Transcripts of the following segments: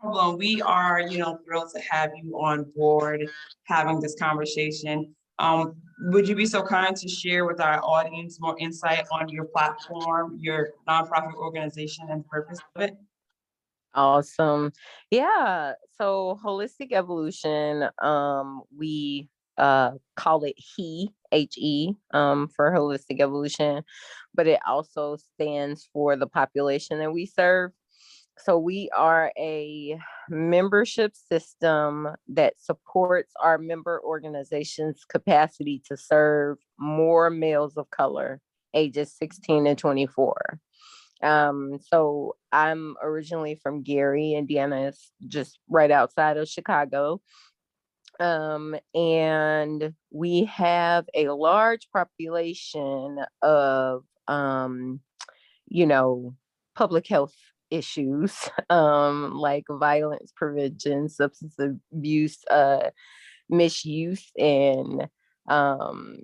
problem. We are, thrilled to have you on board having this conversation. Would you be so kind to share with our audience more insight on your platform, your nonprofit organization, and the purpose of it? Awesome. Yeah. So holistic evolution, we call it for holistic evolution, but it also stands for the population that we serve. So we are a membership system that supports our member organization's capacity to serve more males of color ages 16 and 24. So I'm originally from Gary, Indiana. It's just right outside of Chicago. And we have a large population of, you know, public health issues, like violence prevention, substance abuse, misuse, and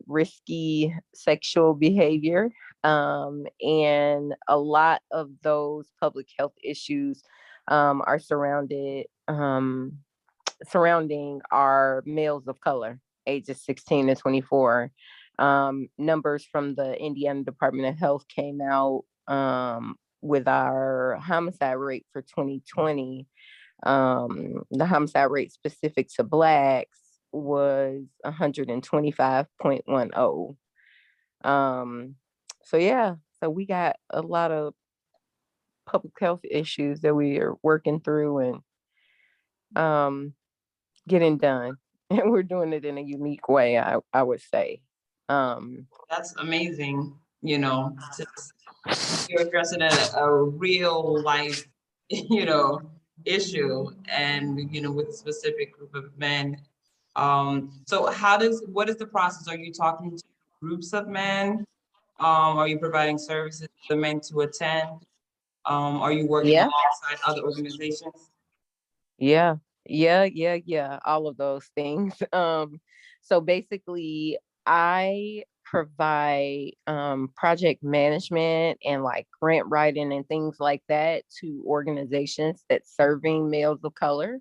risky sexual behavior. And a lot of those public health issues are surrounding our males of color, ages 16 to 24. Numbers from the Indiana Department of Health came out with our homicide rate for 2020. The homicide rate specific to Blacks was 125.10. So yeah, so we got a lot of public health issues that we are working through and um, getting done. And we're doing it in a unique way, I would say. Um, That's amazing. You're addressing a real life, issue, and with a specific group of men. So what is the process? Are you talking to groups of men? Are you providing services for the men to attend? Are you working yeah, alongside other organizations? yeah, yeah. All of those things. So basically, I provide project management and like grant writing and things like that to organizations that serving males of color.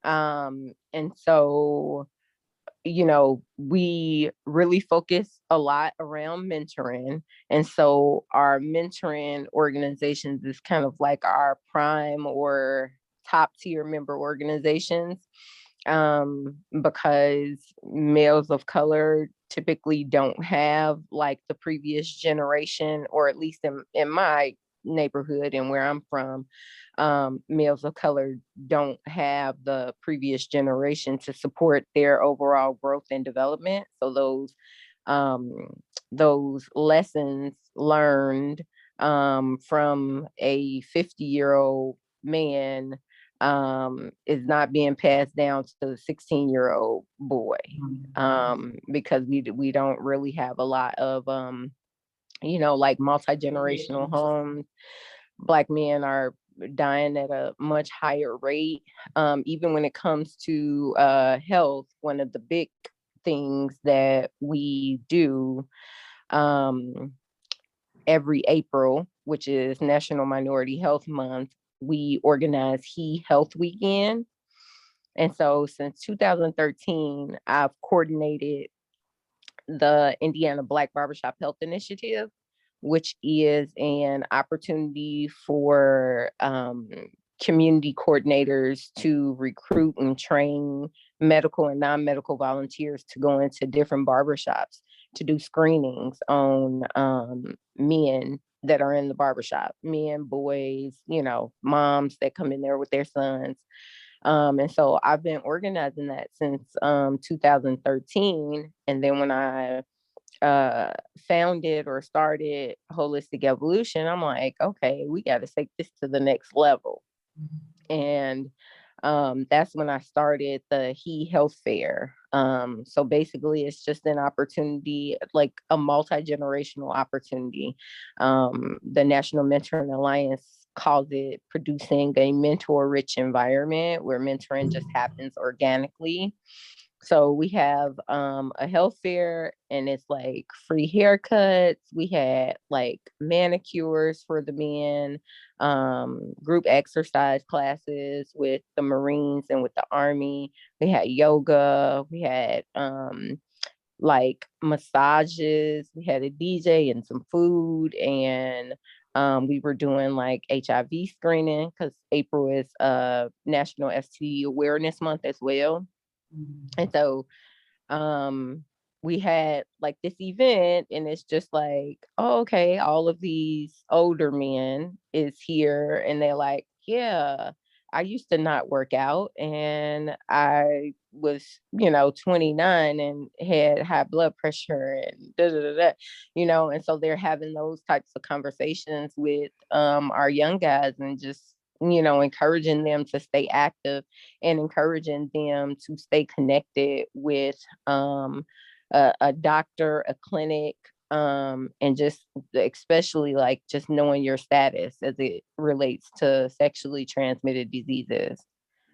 And so we really focus a lot around mentoring. And so our mentoring organizations is kind of like our prime or top tier member organizations, because males of color typically don't have like the previous generation, or at least in my neighborhood and where I'm from, males of color don't have the previous generation to support their overall growth and development. So um, those lessons learned from a 50-year-old man is not being passed down to the 16-year-old boy, because we don't really have a lot of like multi-generational homes. Black men are dying at a much higher rate. Even when it comes to health, one of the big things that we do um, every April, which is National Minority Health Month, we organize He Health Weekend. And so since 2013, I've coordinated the Indiana Black Barbershop Health Initiative, which is an opportunity for community coordinators to recruit and train medical and non-medical volunteers to go into different barbershops to do screenings on men that are in the barbershop, men, boys, moms that come in there with their sons. And so I've been organizing that since 2013. And then when I founded or started Holistic Evolution, I'm like, okay, we got to take this to the next level. And that's when I started the He Health Fair. So basically, it's just an opportunity, like a multi-generational opportunity. The National Mentoring Alliance calls it producing a mentor-rich environment where mentoring just happens organically. So we have a health fair, and it's like free haircuts. We had like manicures for the men, group exercise classes with the Marines and with the Army. We had yoga. We had like massages. We had a DJ and some food, and we were doing like HIV screening because April is National STD Awareness Month as well. And so um we had like this event, and it's just like, oh, okay, all of these older men is here, and they're like, yeah, I used to not work out, and I was 29 and had high blood pressure and da, da, da, da, and so they're having those types of conversations with our young guys, and just encouraging them to stay active, and encouraging them to stay connected with a doctor, a clinic, and just especially like just knowing your status as it relates to sexually transmitted diseases.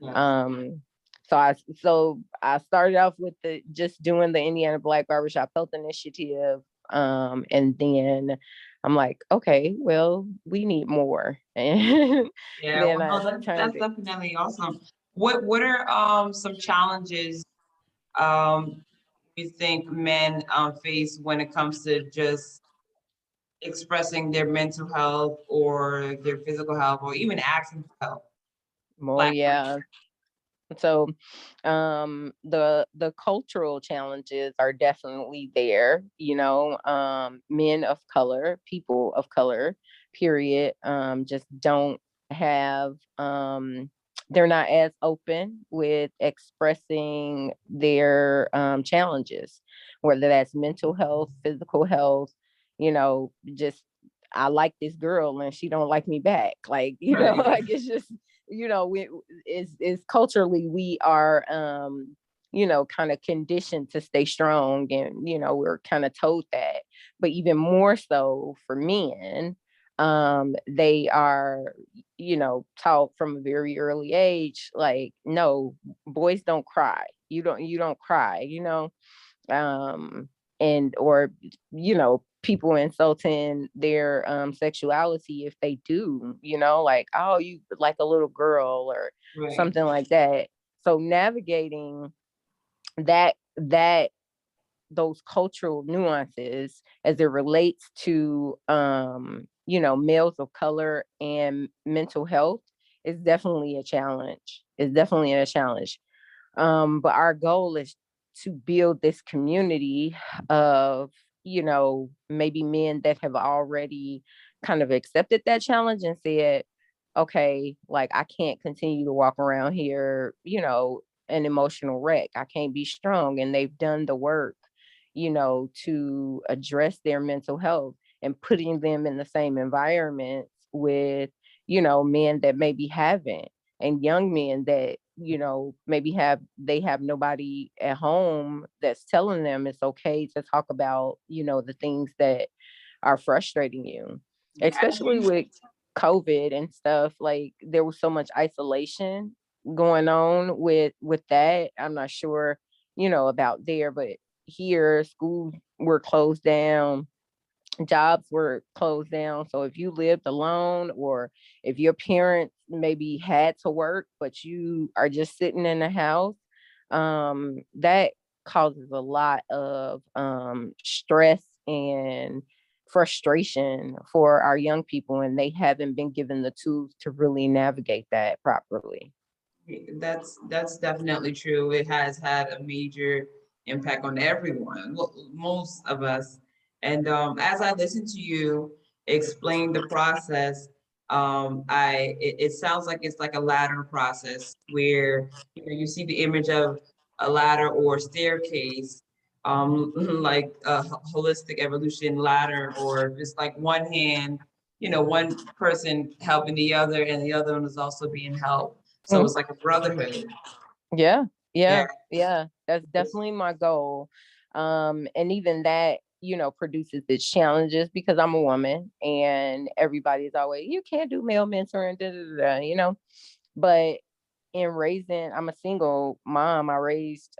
Yes. Um, so I started off with the just doing the Indiana Black Barbershop Health Initiative. And then I'm like, okay, well, we need more. And Yeah, then well, I no, that's turned it. definitely awesome. What are some challenges um you think men face when it comes to just expressing their mental health or their physical health or even asking for help? Well, Black men. yeah. So the cultural challenges are definitely there, men of color, people of color, period, just don't have they're not as open with expressing their challenges, whether that's mental health, physical health, just I like this girl and she don't like me back. Like, Right. like it's just, we is culturally we are kind of conditioned to stay strong, and we're kind of told that. But even more so for men, they are taught from a very early age, like, no, boys don't cry, you don't cry, um and or people insulting their sexuality if they do, like, oh, you like a little girl or Right. something like that. So navigating that those cultural nuances as it relates to males of color and mental health is definitely a challenge. It's definitely a challenge. But our goal is to build this community of, maybe men that have already kind of accepted that challenge and said, okay, like, I can't continue to walk around here, an emotional wreck. I can't be strong. And they've done the work, to address their mental health, and putting them in the same environments with, men that maybe haven't, and young men that maybe have nobody at home that's telling them it's okay to talk about the things that are frustrating you, Have especially you? with COVID and stuff. Like, there was so much isolation going on with that. I'm not sure about there, but here schools were closed down, jobs were closed down. So if you lived alone, or if your parents maybe had to work, but you are just sitting in the house, that causes a lot of stress and frustration for our young people, and they haven't been given the tools to really navigate that properly. That's definitely true. It has had a major impact on everyone, well, most of us. And as I listen to you explain the process, it sounds like it's like a ladder process where you see the image of a ladder or staircase, like a holistic evolution ladder, or just like one hand, one person helping the other, and the other one is also being helped, so Mhm. it's like a brotherhood. Yeah, Yeah. yeah, yeah. That's definitely my goal. And even that, produces its challenges because I'm a woman, and everybody's always, you can't do male mentoring, da, da, da, But in raising, I'm a single mom. I raised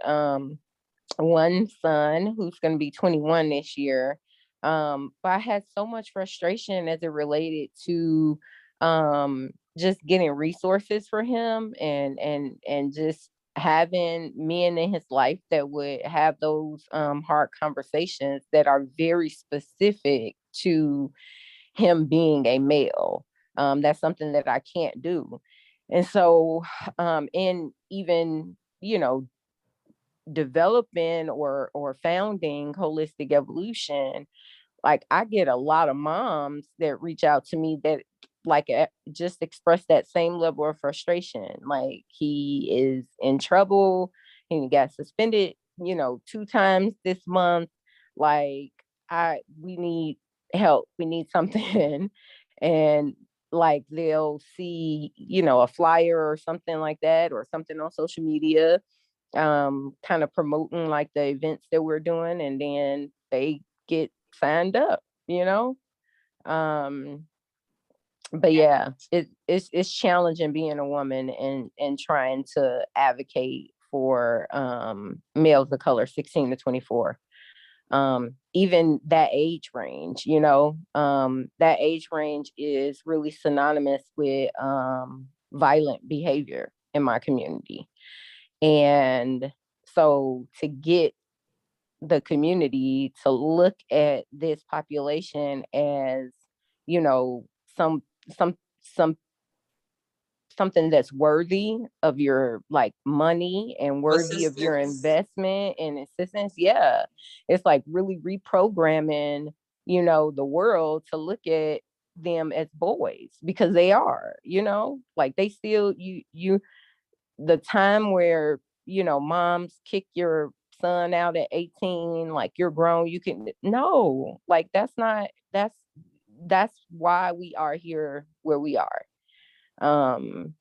one son who's going to be 21 this year. But I had so much frustration as it related to just getting resources for him and just having men in his life that would have those hard conversations that are very specific to him being a male. That's something that I can't do. And so in even, developing or founding holistic evolution, like I get a lot of moms that reach out to me that just express that same level of frustration. Like he is in trouble and he got suspended, 2 times this month. Like we need help. We need something. And like they'll see, a flyer or something like that or something on social media, kind of promoting like the events that we're doing, and then they get signed up, um but yeah, it's challenging being a woman and trying to advocate for males of color 16 to 24, even that age range, that age range is really synonymous with violent behavior in my community. And so to get the community to look at this population as, you know, some some some something that's worthy of your like money and worthy of your Assistance. investment and assistance. Yeah. It's like really reprogramming, the world to look at them as boys because they are, like they still the time where moms kick your son out at 18, like you're grown, you can, no, like that's why we are here where we are. And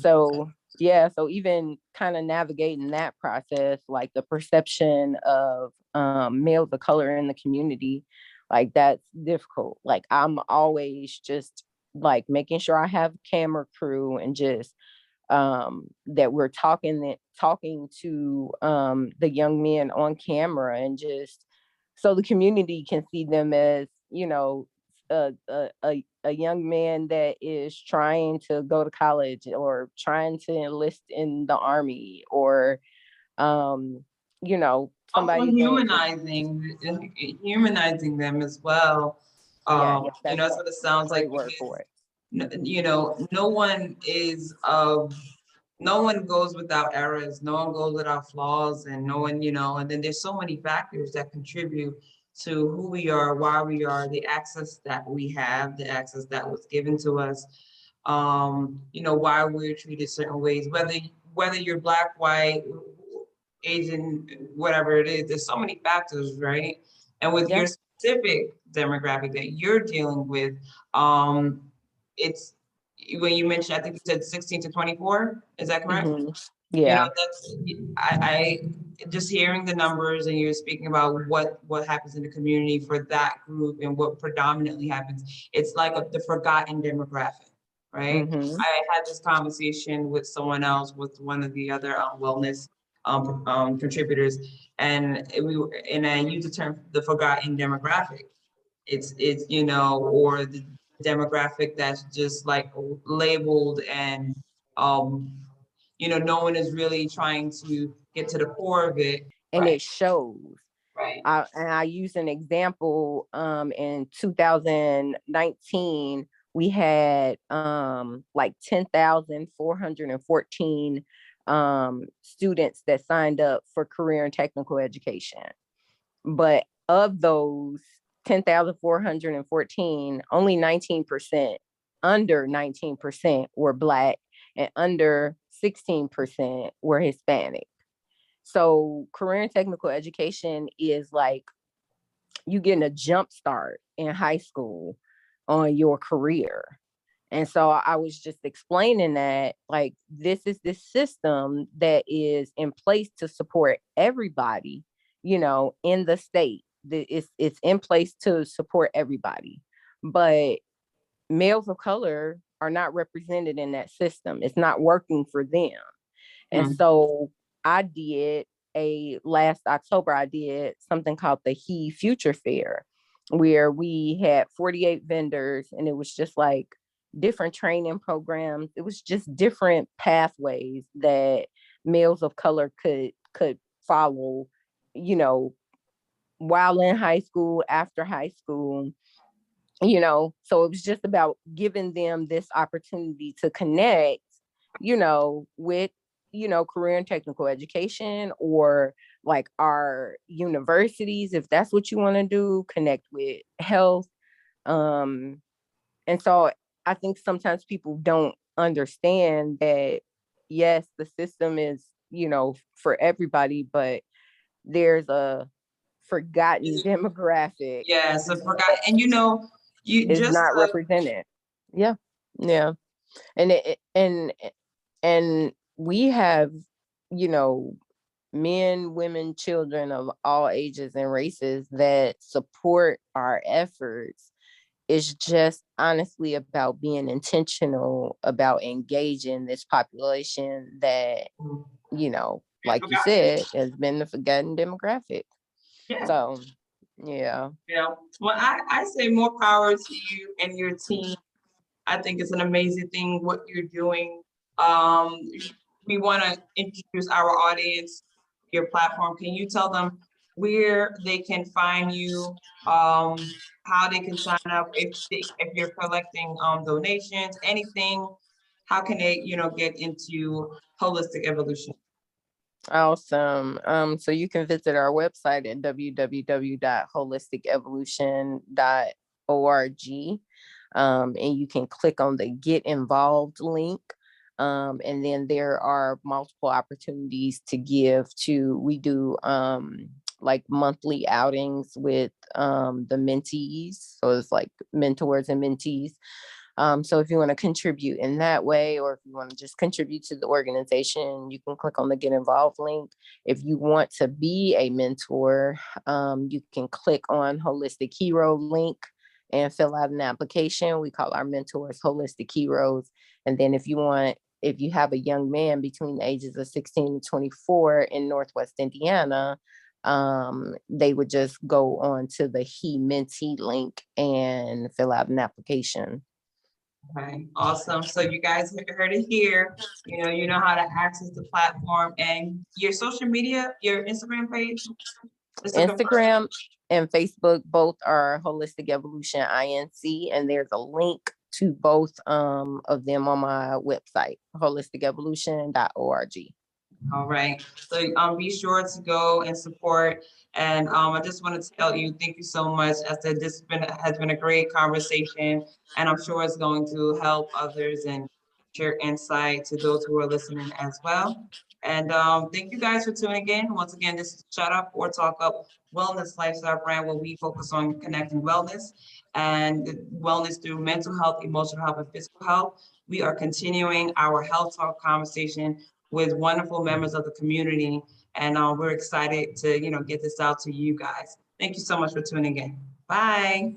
so yeah, so even kind of navigating that process, like the perception of males of color in the community, like that's difficult. Like I'm always just like making sure I have a camera crew and just that we're talking to the young men on camera, and just so the community can see them as, a young man that is trying to go to college or trying to enlist in the army, or Also somebody that is, humanizing them as well. yeah, That's what it that's a sounds like great word for because it. no one goes without errors, no one goes without flaws, and no one, and then there's so many factors that contribute to who we are, why we are, the access that we have, the access that was given to us, why we're treated certain ways, whether you're black, white, Asian, whatever it is, there's so many factors, right? And with Yeah. your specific demographic that you're dealing with, um, it's when you mentioned, I think you said 16 to 24, is that correct? Hmm. Yeah. That's I just hearing the numbers and you're speaking about what happens in the community for that group and what predominantly happens. It's like the forgotten demographic, right? Hmm. I had this conversation with someone else, with one of the other wellness contributors, and I used the term the forgotten demographic. It's or the demographic that's just like labeled and um no one is really trying to get to the core of it. And Right, it shows. right. I use an example. In 2019, we had like 10,414 students that signed up for career and technical education. But of those 10,414, only 19%, under 19% were Black, and under 16% were Hispanic. So career and technical education is like you getting a jump start in high school on your career. And so I was just explaining that like this is this system that is in place to support everybody, in the state. It's in place to support everybody. But males of color are not represented in that system. It's not working for them. And Mm. so I did last October, I did something called the He Future Fair, where we had 48 vendors, and it was just like different training programs. It was just different pathways that males of color could follow, you know, while in high school, after high school, so it was just about giving them this opportunity to connect, with, career and technical education, or like our universities, if that's what you want to do, connect with health. Um, and so I think sometimes people don't understand that, yes, the system is, for everybody, but there's a forgotten demographic Yes, I forgot. And you is just not represented. Yeah. Yeah. And and we have, you know, men, women, children of all ages and races that support our efforts. It's just honestly about being intentional about engaging this population that, like you forgot. said, has been the forgotten demographic. Yeah. So, yeah. Well, I say more power to you and your team. I think it's an amazing thing what you're doing. Um, we want to introduce our audience to your platform. Can you tell them where they can find you, how they can sign up if you're collecting donations, anything? How can they, get into holistic evolution? Awesome. So you can visit our website at www.holisticevolution.org. And you can click on the Get Involved link. And then there are multiple opportunities to give to, we do like monthly outings with the mentees. So it's like mentors and mentees. So if you want to contribute in that way, or if you want to just contribute to the organization, you can click on the Get Involved link. If you want to be a mentor, you can click on Holistic Hero link and fill out an application. We call our mentors Holistic Heroes. And then if you have a young man between the ages of 16 and 24 in Northwest Indiana, they would just go on to the He Mentee link and fill out an application. Okay, awesome. So you guys heard it here. You know how to access the platform and your social media, your Instagram page. Instagram and Facebook both are Holistic Evolution Inc. And there's a link to both of them on my website, holisticevolution.org. All right. So be sure to go and support. And I just wanted to tell you, thank you so much. Esther, this has been a great conversation, and I'm sure it's going to help others and share insight to those who are listening as well. And thank you guys for tuning in. Once again, this is Shut Up or Talk Up Wellness Lifestyle Brand, where we focus on connecting wellness and wellness through mental health, emotional health, and physical health. We are continuing our health talk conversation with wonderful members of the community. And we're excited to, get this out to you guys. Thank you so much for tuning in. Bye.